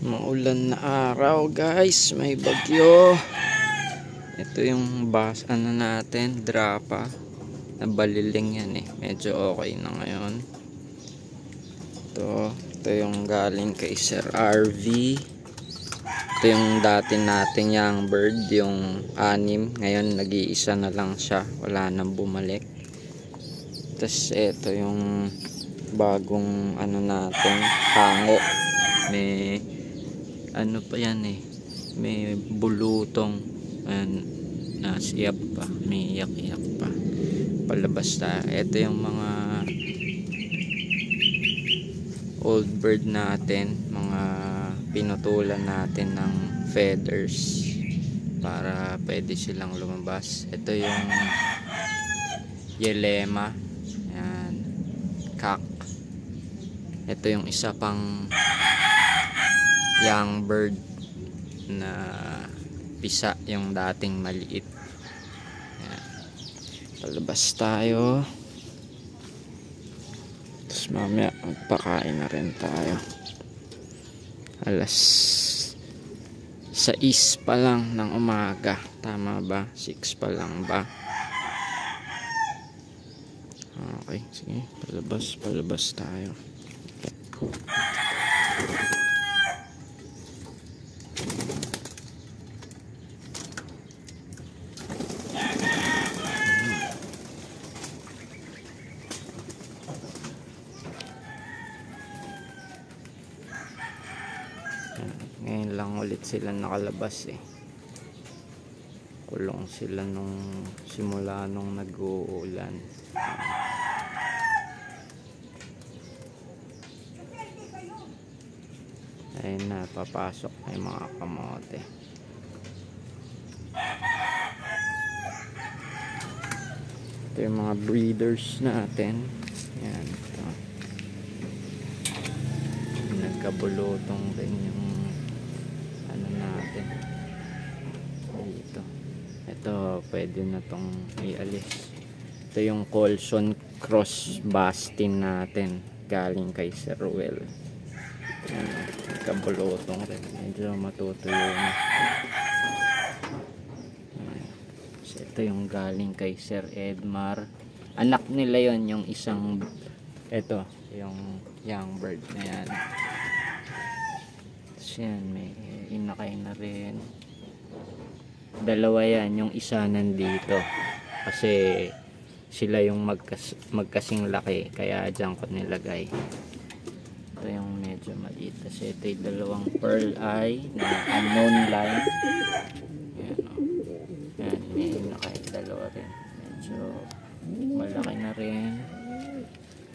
Maulan na araw guys, may bagyo. Ito yung ano natin, drapa. Nabaliling yan eh, medyo okay na ngayon. Ito yung galing kay Sir RV. Ito yung dati nating young bird, yung 6. Ngayon nag-iisa na lang siya, wala nang bumalik. Tapos ito yung bagong ano natin, hango. May ano pa yan eh, may bulutong, ayan, nasiyap pa, may iyak-iyak pa. Palabas tayo. Ito yung mga old bird natin, mga pinutulan natin ng feathers para pwede silang lumabas. Ito yung yelema, ayan, cock. Ito yung isa pang young bird na pisa, yung dating maliit. Ayan. Palabas tayo, tapos mamaya magpakain na rin tayo. Alas 6 pa lang ng umaga, tama ba? 6 pa lang ba? Okay, sige, palabas tayo. Ngayon lang ulit sila nakalabas eh. Kulong sila nung simula nung nag-uulan. Ayun na, papasok na yung mga kamote. Ito yung mga breeders natin. Yan, ito. Nagkabulutong din yung ano natin dito. Ito pwede na tong ialis. Ito yung Colson Cross Bastin natin, galing kay Sir Ruel. Nagkabulutong rin, medyo matutuyo na. So, ito yung galing kay Sir Edmar. Anak nila yon, yung isang, ito yung young bird na yan. Yan, may inakay na rin. Dalawa yan, yung isa nandito kasi sila yung magkasing laki, kaya dyan ko nilagay. Ito yung medyo maliit kasi ito yung dalawang pearl eye na unknown line. Yan, o. Yan, may inakay, dalawa rin, medyo malaki na rin.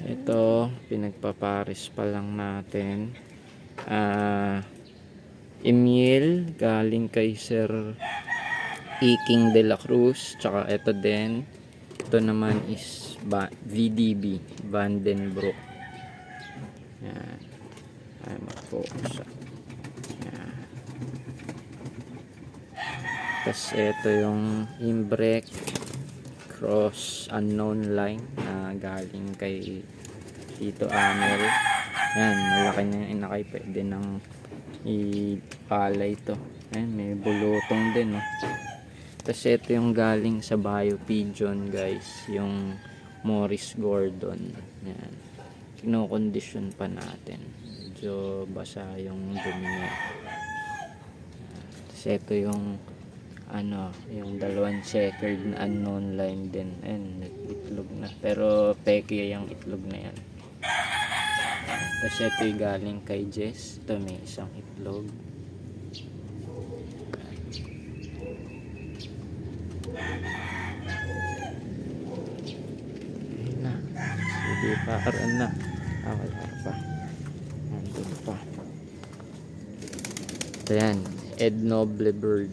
Ito, pinagpaparis pa lang natin. Emil, galing kay Sir Iking de la Cruz. Tsaka ito din, ito naman is VDB Vandenbroek. Yan, ay mag-focus. Yan. Tapos ito yung Imbrek Cross Unknown Line na galing kay Tito Amel. Yan, malaki na yung inakay, pwede nang ipalay ito. Ayan, may bulutong din, no? Tapos ito yung galing sa Bio Pigeon guys, yung Morris Gordon. Yan, kinokondisyon pa natin, medyo basa yung dumi niya. Tapos ito yung ano, yung dalawang checkered na unknown line din. Ayan, nag-itlog na, pero peke yung itlog na yan. Tapos ito yung galing kay Jess. Ito may isang itlog. Ayun na. Hindi pa. Aran na. Wala pa. Nandun pa. Ito yan. Ed Noble Bird.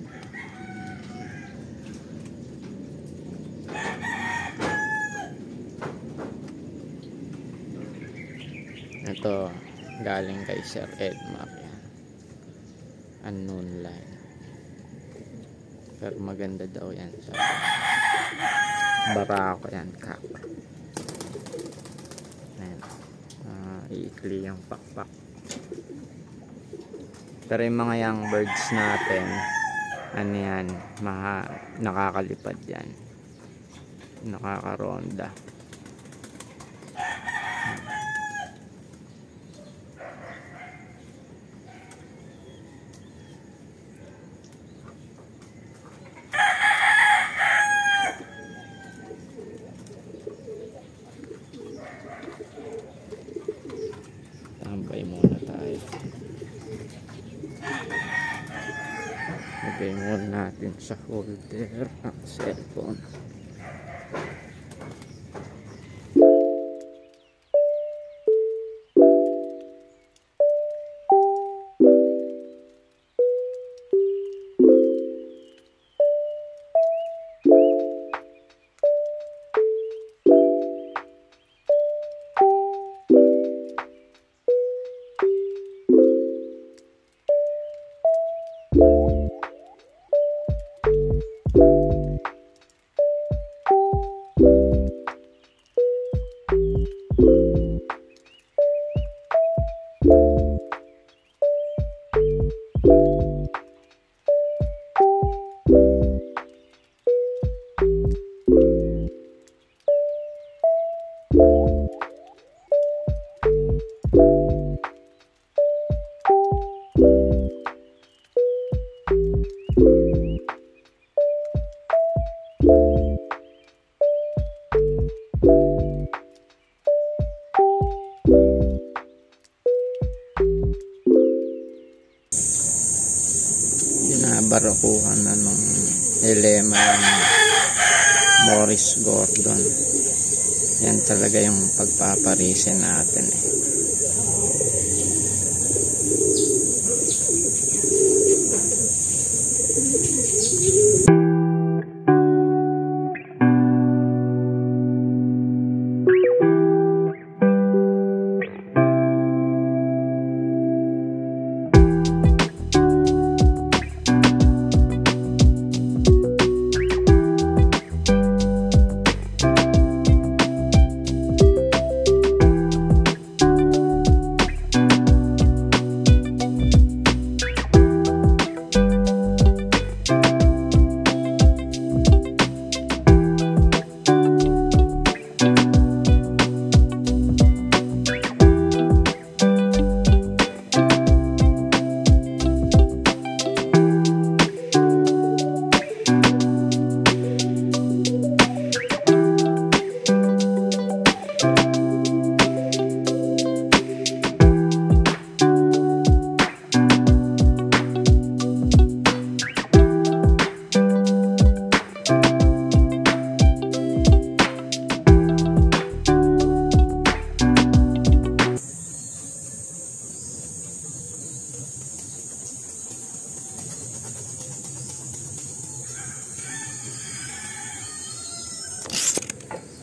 Ito, galing kay Sir Edmar. Unknown line. Pero maganda daw yan. Barako yan, kak. Ayan. Iikli yung pakpak. Pero yung mga young birds natin, ano yan, nakakalipad yan, nakakaronda. Tambay muna tayo. Lagay muna natin sa holder ang cellphone. Barakuhan na ng elema ng Morris Gordon. Yan talaga yung pagpaparisin natin eh.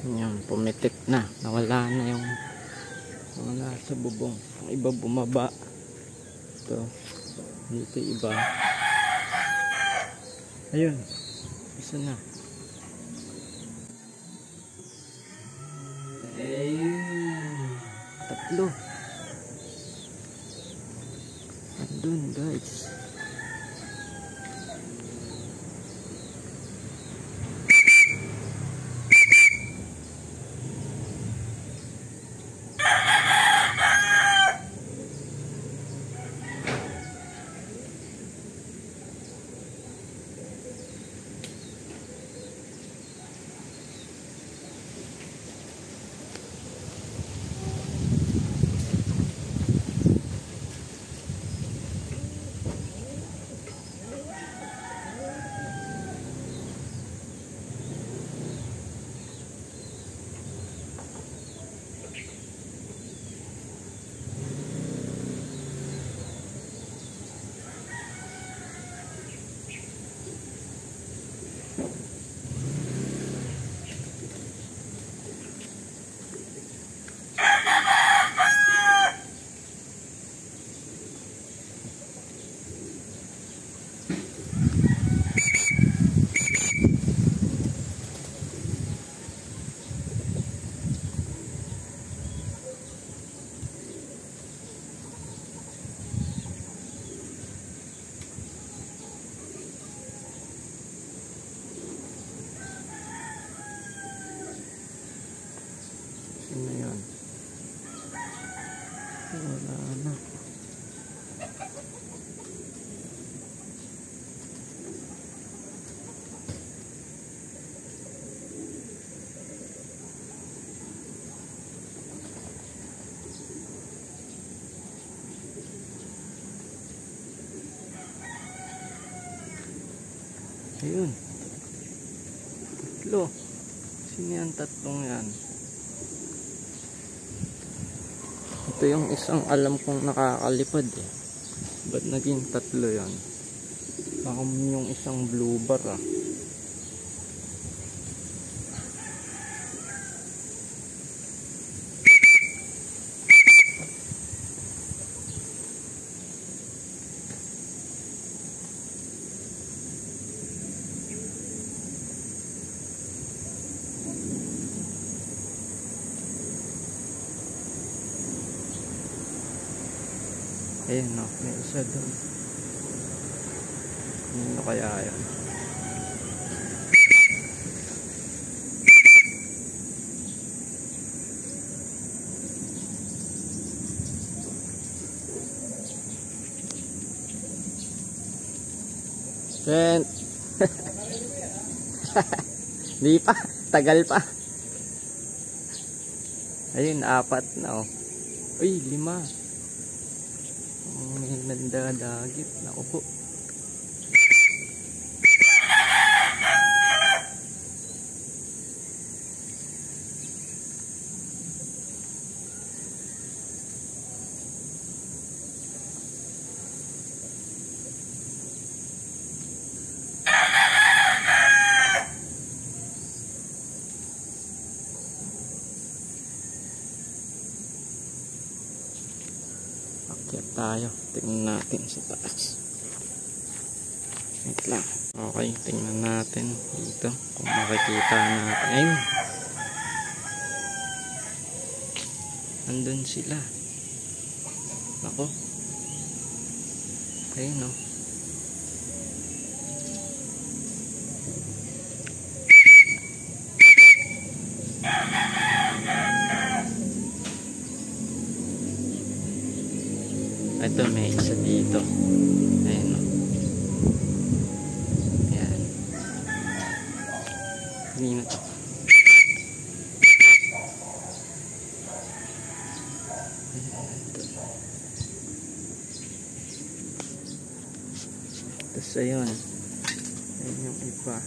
Yan, pumitik na, nawala na yung wala sa bubong. Ang iba bumaba. Ito, dito iba. Ayun, isa na. Ayun, tatlo. Andun guys. Ayun. Tatlo. Sino yan tatlong yan? Ito yung isang alam kong nakakalipad eh. Ba't naging tatlo yan? Baka yung isang blue bar ah. Ayun no, may isa doon. Ano kaya yun? Sent! Di pa, tagal pa. Ayun, 4 na oh. Uy, 5. May nandadagit. Naku po. Akyat tayo. Tingnan natin sa taas. Wait lang. Okay, tingnan natin dito kung makikita natin. Ayun. Andun sila. Ako. Ayun oh. Ito may isa dito. Ayun oh. Ayan. Hindi na to. Tapos ayun. Ayun yung iba.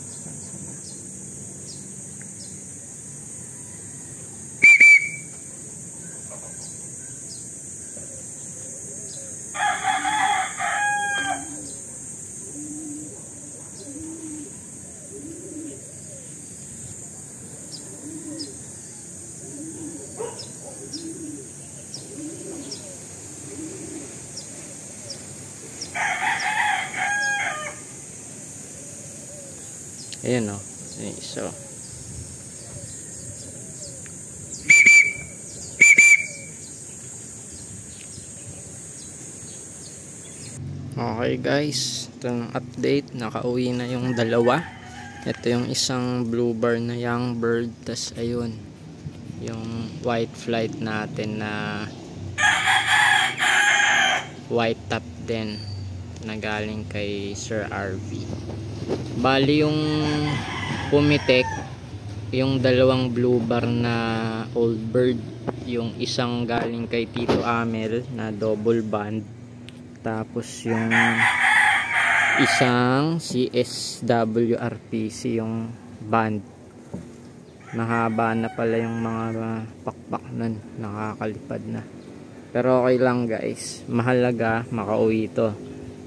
Ayan o. Ayan isa. Okay guys. Ito yung update. Nakauwi na yung dalawa. Ito yung isang blue bar na young bird. Tas ayun. Yung white flight natin na white top din. Na galing kay Sir RV. Bali yung pumitek yung dalawang blue bar na old bird, yung isang galing kay Tito Amel na double band, tapos yung isang CSWRPC yung band. Mahaba na pala yung mga pakpak nun, nakakalipad na, pero okay lang guys, mahalaga makauwi ito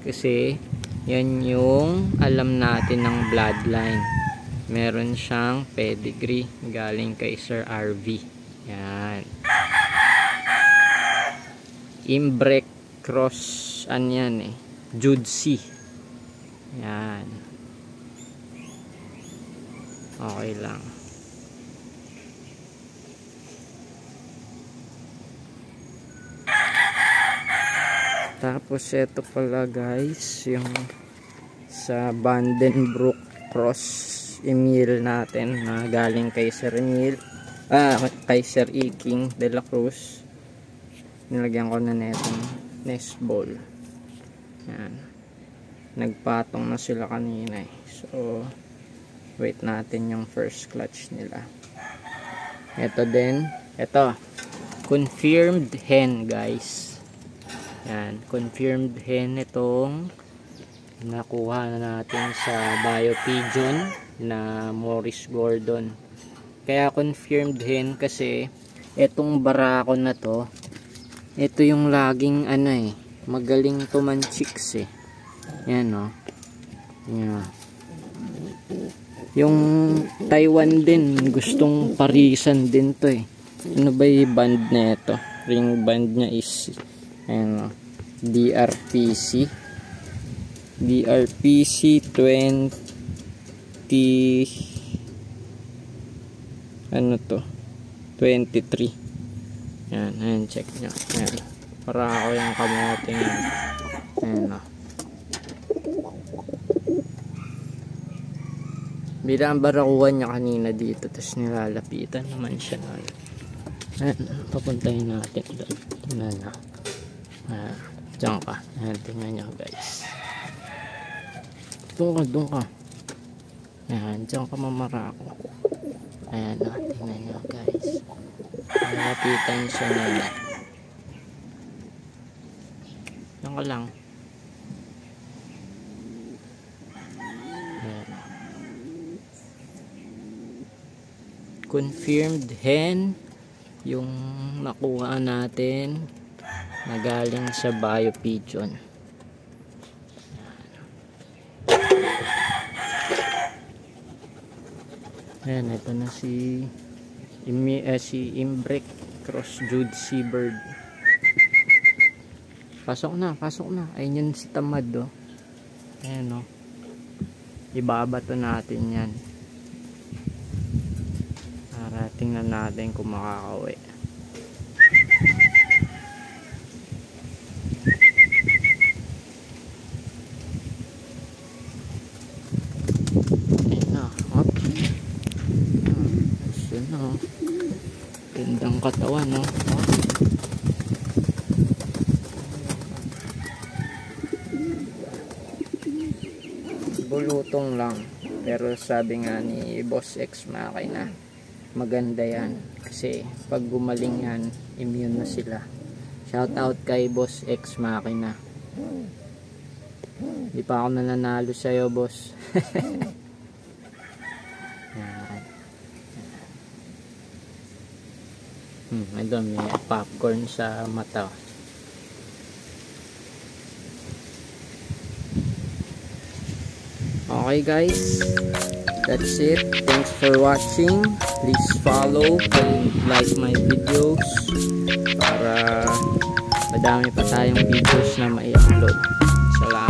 kasi yan yung alam natin ng bloodline. Meron siyang pedigree galing kay Sir RV. Yan. Imbrek cross yan eh. Judsi. Yan. Okay lang. Tapos ito pala guys, yung sa Vandenbroek Cross Emil natin na galing kay Sir Emil, kay Sir Iking de la Cruz. Nilagyan ko na netong nest ball. Yan. Nagpatong na sila kanina eh. So wait natin yung first clutch nila. Ito din, ito confirmed hen guys. Yan, confirmed hen itong nakuha na natin sa Bio Pigeon na Morris Gordon. Kaya confirmed hen kasi etong barako na to, ito yung laging magaling tumanchiks yan yan. Yung Taiwan din gustong parisan din to ano ba yung band na ito? Ring band nya is DRPC 20 23. Ayan, check nyo. Ayan. Para ako yung kamote yan. Ayan bilang barakuhan niya kanina dito, tapos nilalapitan naman siya na. Ayan, papuntahin natin doon. Tingnan nyo. Diyan ka. Ayan, tingnan nyo guys. Doon ka. Ayan, diyan ka mamarako. Ayan, tingnan nyo guys. Nilalapitan siya na. Diyan ka lang. Confirmed hen yung nakuha natin na galing sa Bio Pigeon. Ayan, ito na si Imbrek Cross Jude Seabird. Pasok na. Ayun yun si Tamad ayan ibabato natin yan. Tingnan natin kung makakauwi. Ayan na. Okay. Ayan na. Gandang katawan bulutong lang. Pero sabi nga ni Boss X Makina, maganda yan kasi pag gumaling yan immune na sila. Shout out kay Boss X Makina. Di pa ako nananalo sa'yo boss. Ito may popcorn sa mata. Okay guys, that's it. Thanks for watching. Please follow and like my videos para madami pa tayong videos na mai-upload. Salamat.